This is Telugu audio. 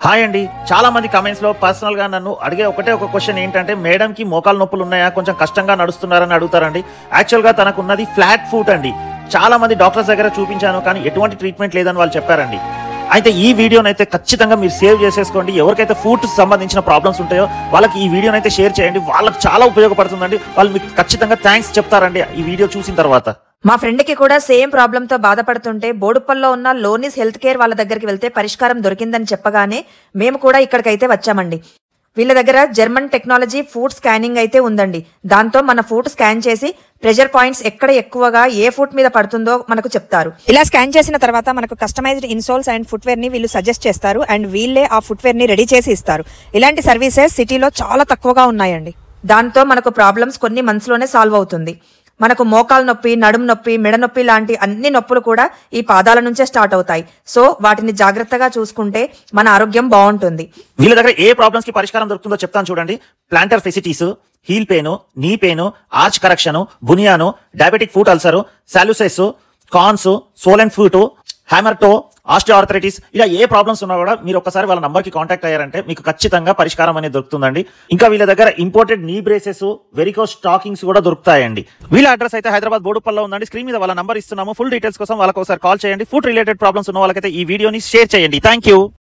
హాయ్ అండి, చాలా మంది కమెంట్స్ లో పర్సనల్ గా నన్ను అడిగే ఒకటే ఒక క్వశ్చన్ ఏంటంటే మేడం కి మోకాలు నొప్పులు ఉన్నాయా, కొంచెం కష్టంగా నడుస్తున్నారని అడుగుతారండి. యాక్చువల్ గా తనకున్నది ఫ్లాట్ ఫుట్ అండి. చాలా మంది డాక్టర్స్ దగ్గర చూపించాను, కానీ ఎటువంటి ట్రీట్మెంట్ లేదని వాళ్ళు చెప్పారండి. అయితే ఈ వీడియోనైతే ఖచ్చితంగా మీరు సేవ్ చేసేసుకోండి. ఎవరికైతే ఫుట్ సంబంధించిన ప్రాబ్లమ్స్ ఉంటాయో వాళ్ళకి ఈ వీడియోనైతే షేర్ చేయండి. వాళ్ళకి చాలా ఉపయోగపడుతుందండి. వాళ్ళు మీకు ఖచ్చితంగా థ్యాంక్స్ చెప్తారండి ఈ వీడియో చూసిన తర్వాత. మా ఫ్రెండ్ కి కూడా సేమ్ ప్రాబ్లమ్ తో బాధపడుతుంటే బోడుప్పల్లో ఉన్న లోనిస్ హెల్త్ కేర్ వాళ్ళ దగ్గరికి వెళ్తే పరిష్కారం దొరికిందని చెప్పగానే మేము కూడా ఇక్కడికైతే వచ్చామండి. వీళ్ళ దగ్గర జర్మన్ టెక్నాలజీ ఫుట్ స్కానింగ్ అయితే ఉందండి. దాంతో మన ఫుట్ స్కాన్ చేసి ప్రెషర్ పాయింట్స్ ఎక్కడ ఎక్కువగా ఏ ఫుట్ మీద పడుతుందో మనకు చెప్తారు. ఇలా స్కాన్ చేసిన తర్వాత మనకు కస్టమైజ్డ్ ఇన్సోల్స్ అండ్ ఫుట్వేర్ ని వీళ్ళు సజెస్ట్ చేస్తారు అండ్ వీళ్ళే ఆ ఫుట్వేర్ ని రెడీ చేసి ఇస్తారు. ఇలాంటి సర్వీసెస్ సిటీలో చాలా తక్కువగా ఉన్నాయండి. దాంతో మనకు ప్రాబ్లమ్స్ కొన్ని మంత్స్ లోనే సాల్వ్ అవుతుంది. మనకు మోకాలు నొప్పి, నడుము నొప్పి, మెడ నొప్పి లాంటి అన్ని నొప్పులు కూడా ఈ పాదాల నుంచే స్టార్ట్ అవుతాయి. సో వాటిని జాగ్రత్తగా చూసుకుంటే మన ఆరోగ్యం బాగుంటుంది. వీళ్ళ దగ్గర ఏ ప్రాబ్లమ్స్ కి పరిష్కారం దొరుకుతుందో చెప్తాను చూడండి. Plantar fasciitis, heel pain, knee pain, arch correction, bunion, diabetic foot ulcer, calluses, corns, swollen foot, hammer toe, osteoarthritis, ఇలా ఏ ప్రాబ్లమ్స్ ఉన్నా కూడా మీరు ఒకసారి వాళ్ళ నంబర్ కి కాంటాక్ట్ అయ్యారంటే మీకు ఖచ్చితంగా పరిష్కారం అనేది దొరుకుతుందండి. ఇంకా వీళ్ళ దగ్గర ఇంపోర్టెడ్ నీ బ్రేసెస్, వెరికోస్ స్టాకింగ్స్ కూడా దొరుకుతాయండి. వీళ్ళ అడ్రస్ అయితే హైదరాబాద్ బోడుప్పల్లో ఉందండి. స్క్రీన్ మీద వాళ్ళ నంబర్ ఇస్తున్నాము. ఫుల్ డీటెయిల్స్ కోసం వాళ్ళకి ఒకసారి కాల్ చేయండి. ఫుడ్ రిలేటెడ్ ప్రాబ్లమ్స్ ఉన్న వాళ్ళకైతే ఈ వీడియోని షేర్ చేయండి. Thank you.